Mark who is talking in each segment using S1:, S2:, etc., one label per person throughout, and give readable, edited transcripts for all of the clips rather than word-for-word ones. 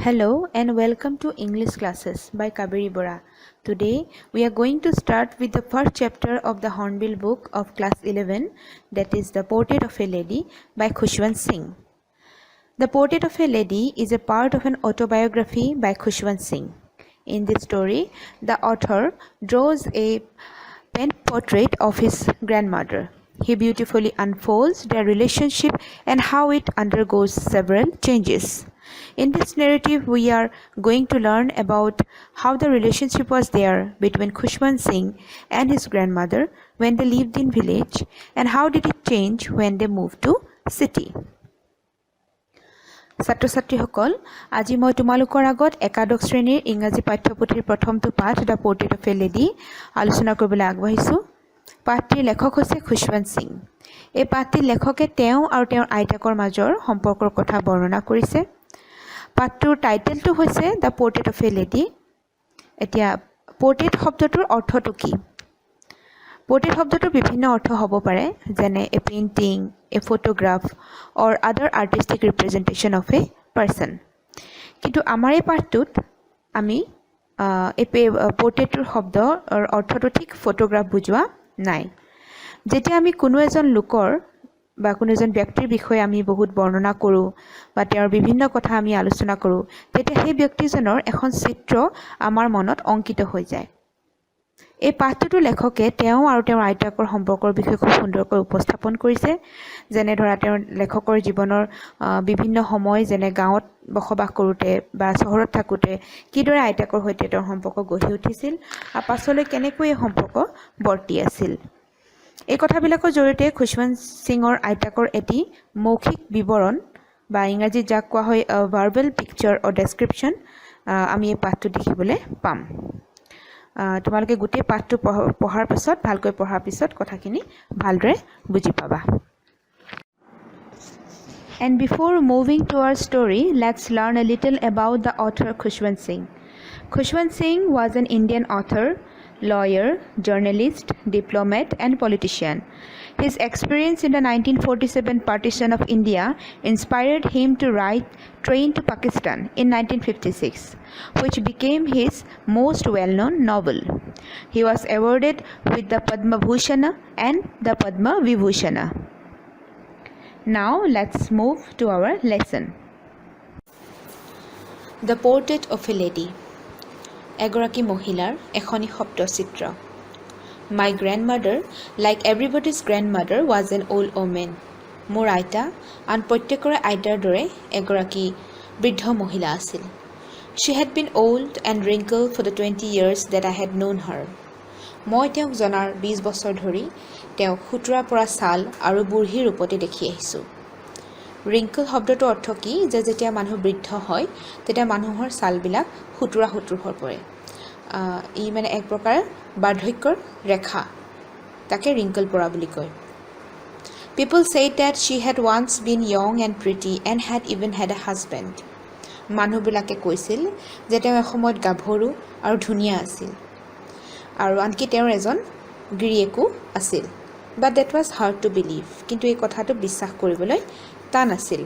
S1: Hello and welcome to English classes by Kabiri Bora. Today we are going to start with the first chapter of the Hornbill book of class 11, that is The Portrait of a Lady by Khushwant Singh. The Portrait of a Lady is a part of an autobiography by Khushwant Singh. In this story, the author draws a pen portrait of his grandmother. He beautifully unfolds their relationship and how it undergoes several changes. In this narrative, we are going to learn about how the relationship was there between Khushwant Singh and his grandmother when they lived in village, and how did it change when they moved to city. ছাত্ৰ ছাত্ৰীসকল, আজি মই তোমালোকৰ আগত একাদশ শ্ৰেণীৰ ইংৰাজী পাঠ্যপুথিৰ প্ৰথমটো পাঠ the portrait of a lady আলোচনা কৰিবলৈ আগবাঢ়িছোঁ। পাঠটিৰ লেখক হৈছে খুশৱন্ত সিং। এই পাঠটিৰ লেখকে তেওঁ আৰু তেওঁৰ আইতাকৰ মাজৰ সম্পৰ্কৰ কথা বৰ্ণনা কৰিছে। পাঠটোৰ টাইটেলটো হৈছে the portrait of a lady. এতিয়া পোৰ্ট্ৰেইট শব্দটোৰ অৰ্থটো কি? পোৰ্ট্ৰেইট শব্দটোৰ বিভিন্ন অৰ্থ হ'ব পাৰে, যেনে এ পেইণ্টিং, এ ফটোগ্ৰাফ অৰ আদাৰ artistic representation of a person. কিন্তু আমাৰ এই পাঠটোত আমি এই পোৰ্ট্ৰেইটৰ শব্দৰ অৰ্থটো ঠিক ফটোগ্ৰাফ বুজোৱা নাই। যেতিয়া আমি কোনো এজন লোকৰ বা কোনো এজন ব্যক্তিৰ বিষয়ে আমি বহুত বৰ্ণনা কৰোঁ বা তেওঁৰ বিভিন্ন কথা আমি আলোচনা কৰোঁ, তেতিয়া সেই ব্যক্তিজনৰ এখন চিত্ৰ আমাৰ মনত অংকিত হৈ যায়। এই পাঠটোৰ লেখকে তেওঁ আৰু তেওঁৰ আইতাকৰ সম্পৰ্কৰ বিষয়ে খুব সুন্দৰকৈ উপস্থাপন কৰিছে। যেনে ধৰা তেওঁৰ লেখকৰ জীৱনৰ বিভিন্ন সময়, যেনে গাঁৱত বসবাস কৰোঁতে বা চহৰত থাকোঁতে কিদৰে আইতাকৰ সৈতে তেওঁৰ সম্পৰ্ক গঢ়ি উঠিছিল আৰু পাছলৈ কেনেকৈ এই সম্পৰ্ক বৰ্তি আছিল। এই কথাবিলাকৰ জৰিয়তে খুশৱন্ত সিঙৰ আইতাকৰ এটি মৌখিক বিৱৰণ বা ইংৰাজীত যাক কোৱা হয় ভাৰ্বেল পিকচাৰ অৰ ডেছক্ৰিপশ্যন আমি এই পাঠটো দেখিবলৈ পাম। তোমালোকে গোটেই পাঠটো পঢ়াৰ পিছত ভালকৈ পঢ়াৰ পিছত কথাখিনি ভালদৰে বুজি পাবা। And before moving to our story, let's learn a little about the author Khushwant Singh. Khushwant Singh was an Indian author, lawyer, journalist, diplomat and politician. His experience in the 1947 partition of India inspired him to write Train to Pakistan in 1956, which became his most well-known novel. He was awarded with the Padma Bhushan and the Padma Vibhushan. Now let's move to our lesson. The Portrait of a Lady. এগৰাকী মহিলাৰ এখনি শব্দচিত্ৰ। My grandmother, like everybody's grandmother, was an old woman. মোৰ আইতা আন প্ৰত্যেকৰে আইতাৰ দৰে এগৰাকী বৃদ্ধ মহিলা আছিল। She had been old and wrinkled for the 20 years that I had known her. মই তেওঁক জনাৰ 20 বছৰ ধৰি তেওঁক সুতুৰা পৰা ছাল আৰু বুঢ়ীৰ ৰূপতে দেখি আহিছোঁ। ৰিংকল শব্দটোৰ অৰ্থ কি? যে যেতিয়া মানুহ বৃদ্ধ হয় তেতিয়া মানুহৰ ছালবিলাক সুতুৰা হৈ পৰে। ই মানে এক প্ৰকাৰ বাৰ্ধক্যৰ ৰেখা, তাকে ৰিংকল পৰা বুলি কয়। People said that she had once been young and pretty and had even had a husband. মানুহবিলাকে কৈছিল যে তেওঁ এসময়ত গাভৰু আৰু ধুনীয়া আছিল আৰু আনকি তেওঁৰ এজন গিৰিয়েকো আছিল। But that was hard to believe. কিন্তু এই কথাটো বিশ্বাস কৰিবলৈ টান আছিল।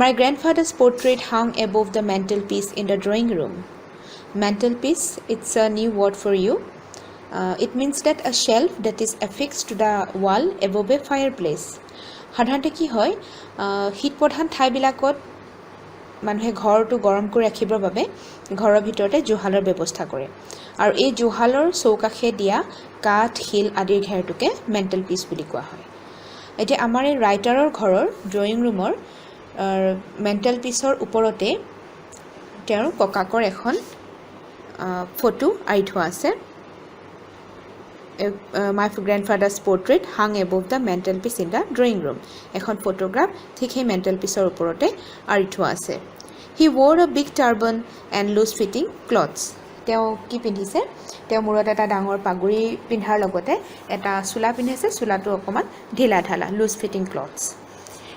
S1: My grandfather's portrait hung above the mantelpiece in the drawing room. Mantelpiece, it's a new word for you. It means that a shelf that is affixed to the wall above a fireplace. সাধাৰণতে কি হয়, শীত প্ৰধান ঠাইবিলাকত মানুহে ঘৰটো গৰম কৰি ৰাখিবৰ বাবে ঘৰৰ ভিতৰতে জুহালৰ ব্যৱস্থা কৰে আৰু এই জুহালৰ চৌকাষে দিয়া কাঠ, শিল আদিৰ ঘেৰটোকে মেণ্টেল পিচ বুলি কোৱা হয়। এতিয়া আমাৰ এই ৰাইটাৰৰ ঘৰৰ ড্ৰয়িং ৰুমৰ মেণ্টেল পিচৰ ওপৰতে তেওঁৰ ককাকৰ এখন ফটো আঁৰি থোৱা আছে। My grandfather's portrait hung above the mantelpiece in the drawing room. এখন ফটোগ্ৰাফ ঠিক সেই মেণ্টেল পিচৰ ওপৰতে আঁৰি থোৱা আছে। He wore a big turban and loose-fitting clothes. তেওঁ কি পিন্ধিছে? তেওঁ মূৰত এটা ডাঙৰ পাগুৰি পিন্ধাৰ লগতে এটা চোলা পিন্ধিছে। চোলাটো অকণমান ঢিলা ঢালা, loose-fitting clothes.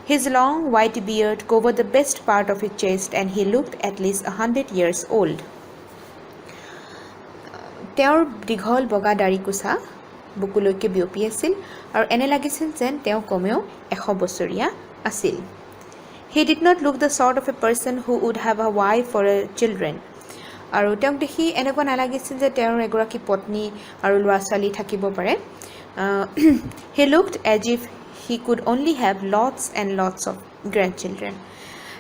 S1: His long white beard covered the best part of his chest and he looked at least 100 years old. তেওঁৰ দীঘল বগা দাঢ়িকোছা বুকুলৈকে বিয়পি আছিল আৰু এনে লাগিছিল যেন তেওঁ কমেও 100 বছৰীয়া আছিল। He did not look the sort of a person who would have a wife or a children. আৰু তেওঁক দেখি এনেকুৱা নালাগিছিল যে তেওঁৰ এগৰাকী পত্নী আৰু ল'ৰা ছোৱালী থাকিব পাৰে. He looked as if he could only have lots and lots of grandchildren.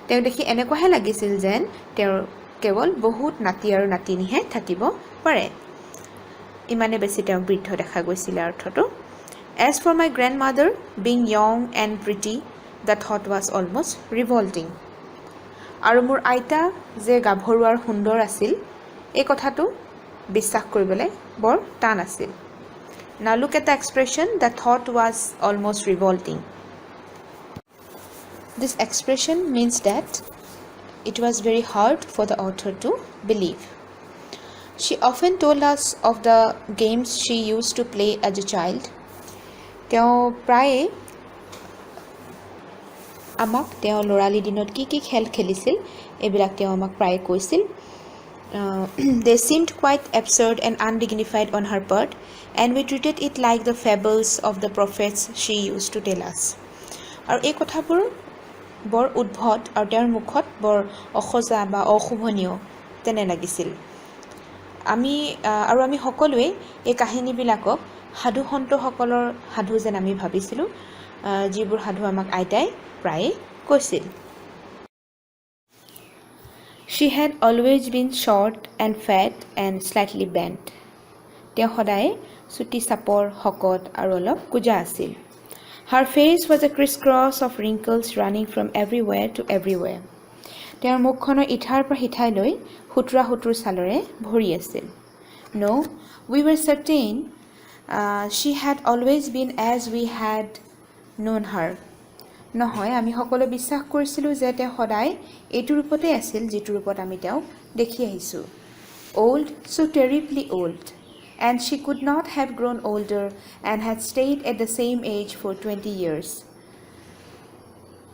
S1: তেওঁক দেখি এনেকুৱাহে লাগিছিল যেন তেওঁৰ কেৱল বহুত নাতি আৰু নাতিনীহে থাকিব পাৰে. ইমানে বেছি তেওঁ বৃদ্ধ দেখা গৈছিল অৰ্থটো. As for my grandmother, being young and pretty, the thought was almost revolting. আৰু মোৰ আইতা যে গাভৰু আৰু সুন্দৰ আছিল এই কথাটো বিশ্বাস কৰিবলৈ বৰ টান আছিল. Now look at the expression, the thought was almost revolting. This expression means that it was very hard for the author to believe. She often told us of the games she used to play as a child. তেওঁ প্ৰায়ে আমাক তেওঁ ল'ৰালি দিনত কি কি খেল খেলিছিল এইবিলাক তেওঁ আমাক প্ৰায়ে কৈছিল. They seemed quite absurd and undignified on her part, and we treated it like the fables of the prophets she used to tell us. আৰু এই কথাবোৰ বৰ উদ্ভট আৰু তেওঁৰ মুখত বৰ অসজা বা অশুভনীয় তেনে লাগিছিল. আমি সকলোৱে এই কাহিনীবিলাকক সাধু সন্তসকলৰ সাধু যেন আমি ভাবিছিলোঁ, যিবোৰ সাধু আমাক আইতাই প্ৰায়ে কৈছিল. She had always been short and fat and slightly bent. তেওঁ সদায় চুটি চাপৰ শকত আৰু অলপ কোজা আছিল. Her face was a crisscross of wrinkles running from everywhere to everywhere. তেওঁৰ মুখখনৰ ইঠাৰ পৰা সিঠাইলৈ হুতুৰা হুতুৰ ছালৰে ভৰি আছিল. No, we were certain she had always been as we had known her. নহয়, আমি সকলোৱে বিশ্বাস কৰিছিলোঁ যে তেওঁ সদায় এইটো ৰূপতে আছিল যিটো ৰূপত আমি তেওঁক দেখি আহিছোঁ. Old, so terribly old. And she could not have grown older and had stayed at the same age for 20 years.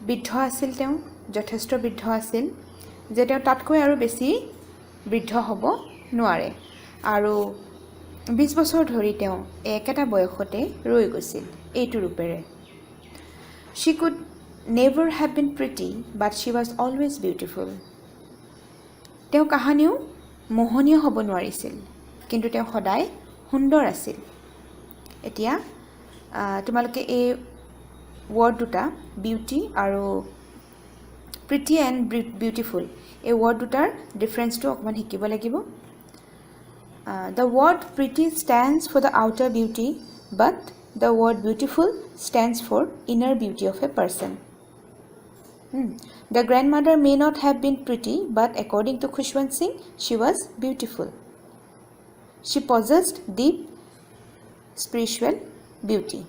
S1: বৃদ্ধ আছিল তেওঁ, যথেষ্ট বৃদ্ধ আছিল, যে তেওঁ তাতকৈ আৰু বেছি বৃদ্ধ হ'ব নোৱাৰে. আৰু 20 বছৰ ধৰি তেওঁ একেটা বয়সতে ৰৈ গৈছিল এইটো ৰূপেৰে. She could never have been pretty, but she was always beautiful. তেওঁ কাহানিও মোহনীয় হ'ব নোৱাৰিছিল, কিন্তু তেওঁ সদায় সুন্দৰ আছিল. এতিয়া তোমালোকে এই ৱৰ্ড দুটা বিউটি আৰু প্ৰিটি এণ্ড বিউটিফুল এই ৱৰ্ড দুটাৰ ডিফাৰেঞ্চটো অকণমান শিকিব লাগিব. The word pretty stands for the outer beauty, but the word beautiful stands for inner beauty of a person. The grandmother may not have been pretty, but according to Khushwant Singh, she was beautiful. She possessed deep spiritual beauty.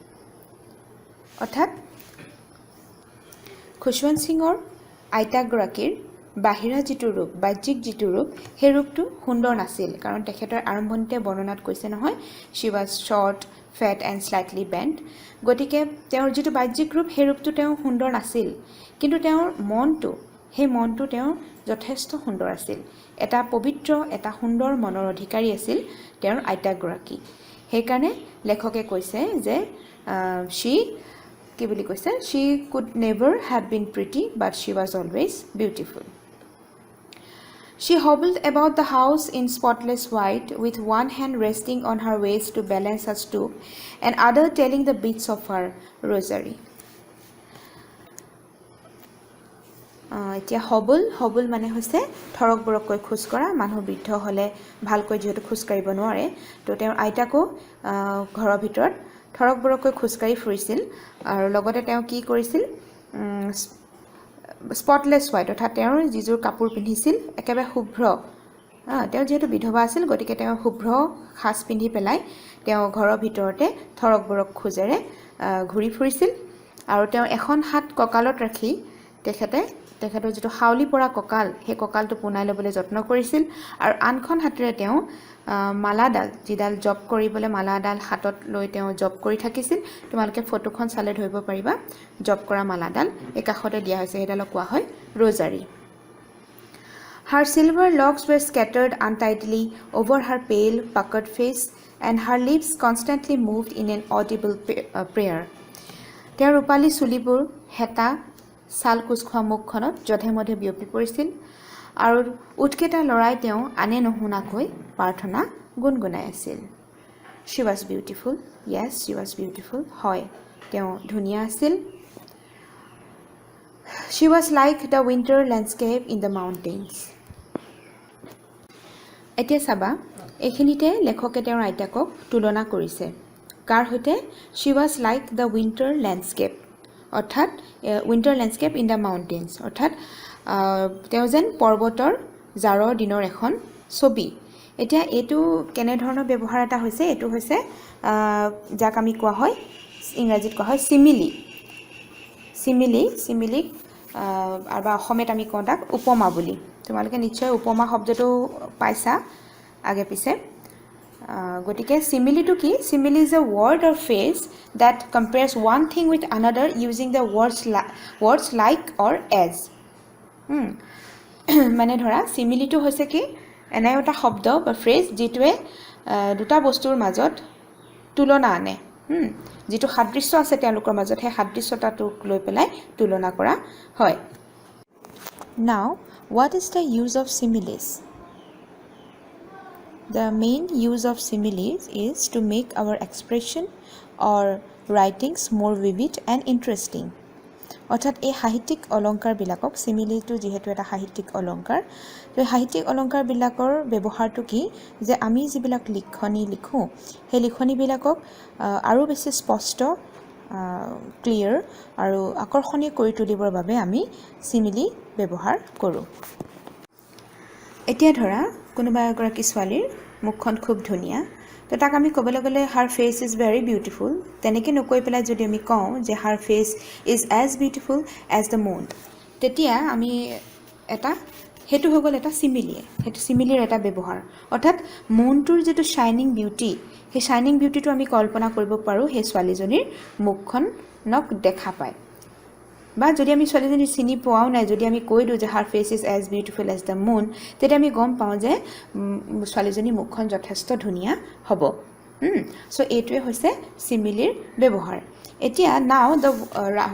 S1: অৰ্থাৎ খুশৱন্ত সিঙৰ আইতাগৰাকীৰ বাহিৰা যিটো ৰূপ, বাহ্যিক যিটো ৰূপ, সেই ৰূপটো সুন্দৰ নাছিল, কাৰণ তেখেতৰ আৰম্ভণিতে বৰ্ণনাত কৈছে নহয়, she was short, fat and slightly bent. গতিকে তেওঁৰ যিটো বাহ্যিক ৰূপ সেই ৰূপটো তেওঁ সুন্দৰ নাছিল, কিন্তু তেওঁৰ মনটো, সেই মনটো তেওঁৰ যথেষ্ট সুন্দৰ আছিল. এটা পবিত্ৰ, এটা সুন্দৰ মনৰ অধিকাৰী আছিল তেওঁৰ আইতাগৰাকী. সেইকাৰণে লেখকে কৈছে যে কি বুলি কৈছে, she could never have been pretty, but she was always beautiful. She hobbled about the house in spotless white, with one hand resting on her waist to balance her stoop, and other telling the beads of her rosary. এতিয়া হবল মানে হৈছে থৰক বৰককৈ খোজ কৰা. মানুহ বৃদ্ধ হ'লে ভালকৈ যিহেতু খোজকাঢ়িব নোৱাৰে, তো তেওঁৰ আইতাকো ঘৰৰ ভিতৰত থৰক বৰককৈ খোজকাঢ়ি ফুৰিছিল. আৰু লগতে তেওঁ কি কৰিছিল, স্পটলেছ হোৱাইট, অৰ্থাৎ তেওঁৰ যিযোৰ কাপোৰ পিন্ধিছিল একেবাৰে শুভ্ৰ. তেওঁ যিহেতু বিধৱা আছিল, গতিকে তেওঁ শুভ্ৰ সাজ পিন্ধি পেলাই তেওঁ ঘৰৰ ভিতৰতে থৰক বৰক খোজেৰে ঘূৰি ফুৰিছিল. আৰু তেওঁ এখন হাত কঁকালত ৰাখি তেখেতৰ যিটো হাউলি পৰা কঁকাল, সেই কঁকালটো পোনাই ল'বলৈ যত্ন কৰিছিল. আৰু আনখন হাতেৰে তেওঁ মালাডাল, যিডাল জপ কৰিবলৈ মালাডাল হাতত লৈ তেওঁ জপ কৰি থাকিছিল. তোমালোকে ফটোখন চালে ধৰিব পাৰিবা, জপ কৰা মালাডাল এই কাষতে দিয়া হৈছে, সেইডালক কোৱা হয় ৰজাৰী. Her silver locks were scattered untidily over her pale, puckered face, and her lips constantly moved in an audible prayer. তেওঁৰ ৰূপালী চুলিবোৰ হেতা ছাল কোচ খোৱা মুখখনত যধে মধে বিয়পি পৰিছিল আৰু উঠকেইটা লৰাই তেওঁ আনে নুশুনাকৈ প্ৰাৰ্থনা গুণগুণাই আছিল। She was beautiful. Yes, she was beautiful. হয়, তেওঁ ধুনীয়া আছিল। She was like the winter landscape in the mountains. এতিয়া চাবা, এইখিনিতে লেখকে তেওঁৰ আইতাকক তুলনা কৰিছে। কাৰ সৈতে? She was like the winter landscape. অৰ্থাৎ winter landscape in the mountains. অৰ্থাৎ তেওঁ যেন পৰ্বতৰ জাৰৰ দিনৰ এখন ছবি। এতিয়া এইটো কেনেধৰণৰ ব্যৱহাৰ এটা হৈছে? এইটো হৈছে যাক আমি কোৱা হয়, ইংৰাজীত কোৱা হয় চিমিলি। চিমিলিক আৰু অসমীয়াত আমি কওঁ তাক উপমা বুলি। তোমালোকে নিশ্চয় উপমা শব্দটো পাইছা আগে পিছে। গতিকে চিমিলিটো কি? Simile is a word or phrase that compares one thing with another using the words like or as. মানে ধৰা চিমিলিটো হৈছে কি? এনে এটা শব্দ বা ফ্ৰেজ যিটোৱে দুটা বস্তুৰ মাজত তুলনা আনে। যিটো সাদৃশ্য আছে তেওঁলোকৰ মাজত, সেই সাদৃশ্যতাটোক লৈ পেলাই তুলনা কৰা হয়। Now, what is the use of similes? The main use of similes is to make our expression or writings more vivid and interesting. অৰ্থাৎ এই সাহিত্যিক অলংকাৰবিলাকক, চিমিলিটো যিহেতু এটা সাহিত্যিক অলংকাৰ, সেই সাহিত্যিক অলংকাৰবিলাকৰ ব্যৱহাৰটো কি? যে আমি যিবিলাক লিখনি লিখোঁ, সেই লিখনিবিলাকক আৰু বেছি স্পষ্ট, ক্লিয়াৰ আৰু আকৰ্ষণীয় কৰি তুলিবৰ বাবে আমি চিমিলি ব্যৱহাৰ কৰোঁ। এতিয়া ধৰা কোনোবা এগৰাকী ছোৱালীৰ মুখখন খুব ধুনীয়া, তো তাক আমি ক'বলৈ গ'লে her face is very beautiful, তেনেকৈ নকৈ পেলাই যদি আমি কওঁ যে her face is as beautiful as the moon, তেতিয়া আমি সেইটো হৈ গ'ল এটা চিমিলিয়ে। সেইটো চিমিলিৰ এটা ব্যৱহাৰ। অৰ্থাৎ মুনটোৰ যিটো শ্বাইনিং বিউটি, সেই শ্বাইনিং বিউটিটো আমি কল্পনা কৰিব পাৰোঁ সেই ছোৱালীজনীৰ মুখখনক দেখা পায়। বা যদি আমি ছোৱালীজনী চিনি পোৱাও নাই, যদি আমি কৈ দিওঁ যে her face is as beautiful as the moon, তেতিয়া আমি গম পাওঁ যে ছোৱালীজনীৰ মুখখন যথেষ্ট ধুনীয়া হ'ব। চ' এইটোৱে হৈছে চিমিলিৰ ব্যৱহাৰ। এতিয়া নাও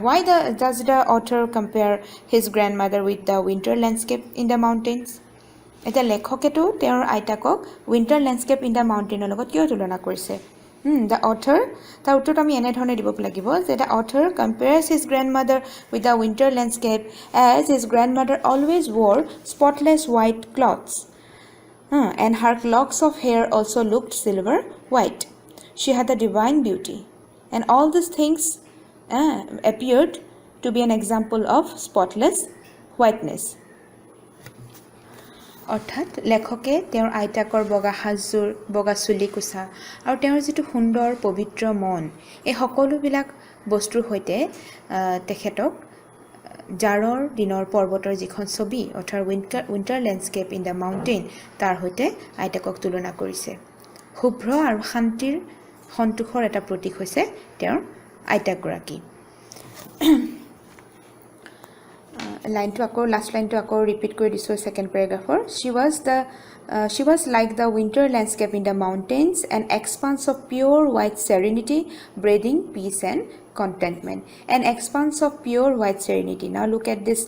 S1: why does the author compare his grandmother with the winter landscape in the mountains? এতিয়া লেখকেতো তেওঁৰ আইতাকক উইণ্টাৰ লেণ্ডস্কেপ ইন দ্য মাউণ্টেইনৰ লগত কিয় তুলনা কৰিছে? The author, তাৰ উত্তৰটো আমি এনেধৰণে দিব লাগিব যে the author compares his grandmother with the winter landscape as his grandmother always wore spotless white clothes. And her locks of hair also looked silver white. She had a divine beauty. And all these things appeared to be an example of spotless whiteness. অৰ্থাৎ লেখকে তেওঁৰ আইতাকৰ বগা সাজযোৰ, বগা চুলি কোচা আৰু তেওঁৰ যিটো সুন্দৰ পবিত্ৰ মন, এই সকলোবিলাক বস্তুৰ সৈতে তেখেতক জাৰৰ দিনৰ পৰ্বতৰ যিখন ছবি, অৰ্থাৎ winter landscape in the mountain, তাৰ সৈতে আইতাকক তুলনা কৰিছে। শুভ্ৰ আৰু শান্তিৰ সন্তোষৰ এটা প্ৰতীক হৈছে তেওঁৰ আইতাকগৰাকী। লাইনটো আকৌ লাষ্ট লাইনটো আকৌ ৰিপিট কৰি দিছোঁ second পেৰাগ্ৰাফৰ। She was like the winter landscape in the mountains, an expanse of pure white serenity, breathing peace and contentment. An expanse of pure white serenity. Now look at this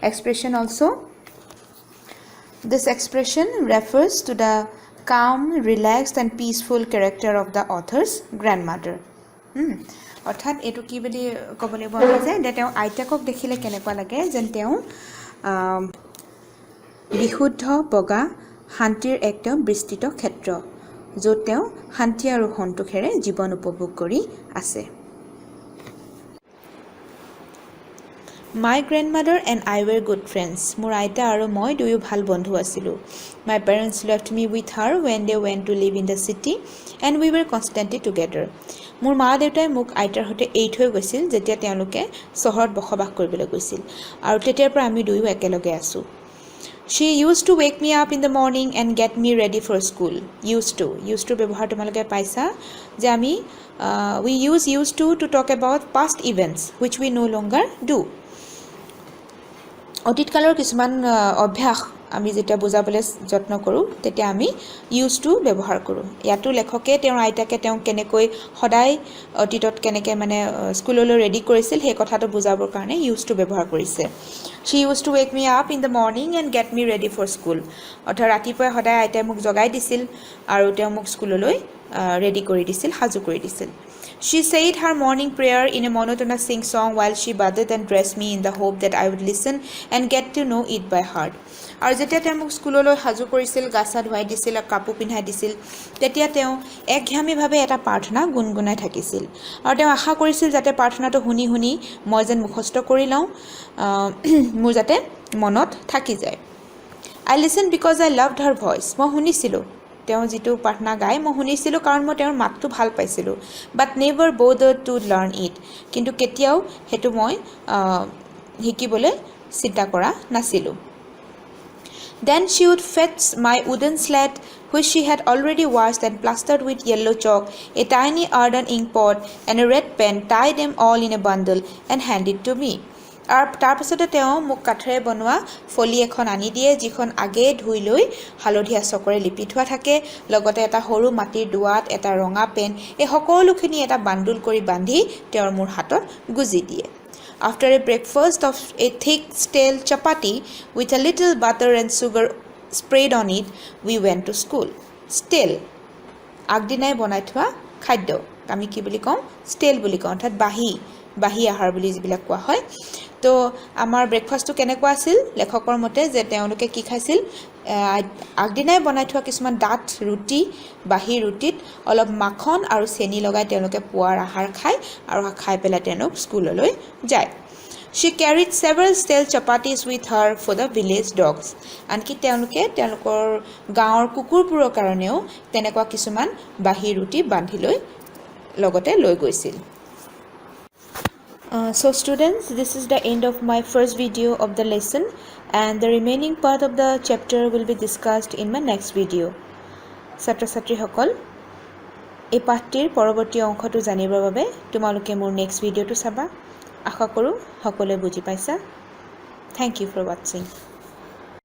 S1: expression also. This expression refers to the calm, relaxed and peaceful character of the author's grandmother. অৰ্থাৎ এইটো কি বুলি ক'বলৈ পোৱা যায় যে তেওঁ আইতাকক দেখিলে কেনেকুৱা লাগে, যেন তেওঁ বিশুদ্ধ বগা শান্তিৰ একদম বিস্তৃত ক্ষেত্ৰ, য'ত তেওঁ শান্তি আৰু সন্তোষেৰে জীৱন উপভোগ কৰি আছে। My grandmother and I were good friends. মোৰ আইতা আৰু মই দুয়ো ভাল বন্ধু আছিলোঁ। My parents left me with her when they went to live in the city and we were constantly together. মোৰ মা দেউতাই মোক আইতাৰ সৈতে এৰি থৈ গৈছিল যেতিয়া তেওঁলোকে চহৰত বসবাস কৰিবলৈ গৈছিল, আৰু তেতিয়াৰ পৰা আমি দুয়ো একেলগে আছোঁ। She used to wake me up in the morning and get me ready for school. Used to ব্যৱহাৰ তোমালোকে পাইছা যে আমি we used to talk about past events which we no longer do. অতীতকালৰ কিছুমান অভ্যাস আমি যেতিয়া বুজাবলৈ যত্ন কৰোঁ তেতিয়া আমি ইউজ টু ব্যৱহাৰ কৰোঁ ইয়াতো লেখকে তেওঁৰ আইতাকে তেওঁ কেনেকৈ সদায় অতীতত কেনেকৈ মানে স্কুললৈ ৰেডি কৰিছিল সেই কথাটো বুজাবৰ কাৰণে ইউজ টু ব্যৱহাৰ কৰিছে she used to wake me up in the morning and get me ready for school অৰ্থাৎ ৰাতিপুৱা সদায় আইতাই মোক জগাই দিছিল আৰু তেওঁ মোক স্কুললৈ ৰেডি কৰি দিছিল সাজু কৰি দিছিল She said her morning prayer in a monotonous sing-song while she bathed and dressed me in the hope that I would listen and get to know it by heart. আৰু যেতিয়া তেওঁ মোক স্কুললৈ সাজু কৰিছিল গাছা ধুৱাই দিছিল আৰু কাপোৰ পিন্ধাই দিছিল তেতিয়া তেওঁ একঘামীভাৱে এটা প্ৰাৰ্থনা গুণগুণাই থাকিছিল আৰু তেওঁ আশা কৰিছিল যাতে প্ৰাৰ্থনাটো শুনি শুনি মই যেন মুখস্থ কৰি লওঁ মোৰ যাতে মনত থাকি যায় I listened because I loved her voice. মই শুনিছিলোঁ তেওঁ যিটো প্ৰাৰ্থনা গায় মই শুনিছিলোঁ কাৰণ মই তেওঁৰ মাতটো ভাল পাইছিলোঁ বাট never bothered to learn it কিন্তু কেতিয়াও সেইটো মই শিকিবলৈ চিন্তা কৰা নাছিলোঁ Then she would fetch my wooden slate which she had already washed and plastered with yellow chalk, a tiny earthen ink pot and a red pen, tie them all in a bundle and hand it to me. আৰু তাৰপিছতে তেওঁ মোক কাঠেৰে বনোৱা ফলি এখন আনি দিয়ে যিখন আগে ধুই লৈ হালধীয়া চকৰে লিপি থোৱা থাকে লগতে এটা সৰু মাটিৰ দুৱাত এটা ৰঙা পেন এই সকলোখিনি এটা বান্দুল কৰি বান্ধি তেওঁৰ মোৰ হাতত গুজি দিয়ে After a breakfast of a thick stale chapati with a little butter and sugar sprayed on it, we went to school. Stale. আগদিনাই বনাই থোৱা খাদ্য আমি কি বুলি কওঁ stale বুলি কওঁ অৰ্থাৎ বাহি আহাৰ বুলি যিবিলাক কোৱা হয় তো আমাৰ ব্ৰেকফাষ্টটো কেনেকুৱা আছিল লেখকৰ মতে যে তেওঁলোকে কি খাইছিল আগদিনাই বনাই থোৱা কিছুমান ডাঠ ৰুটি বাহি ৰুটিত অলপ মাখন আৰু চেনি লগাই তেওঁলোকে পুৱাৰ আহাৰ খায় আৰু খাই পেলাই তেওঁলোক স্কুললৈ যায় She carried several stale chapatis with her for the village dogs. আনকি তেওঁলোকৰ গাঁৱৰ কুকুৰবোৰৰ কাৰণেও তেনেকুৱা কিছুমান বাহি ৰুটি বান্ধি লগতে লৈ গৈছিল So students, this is the end of my first video of the lesson and the remaining part of the chapter will be discussed in my next video. ছাত্ৰ-ছাত্ৰী সকল এই পাঠটিৰ পৰৱৰ্তী অংশটো জানিবৰ বাবে তোমালোকে মোৰ নেক্সট ভিডিঅ'টো চাবা আশা কৰোঁ সকলোৱে বুজি পাইছা Thank you for watching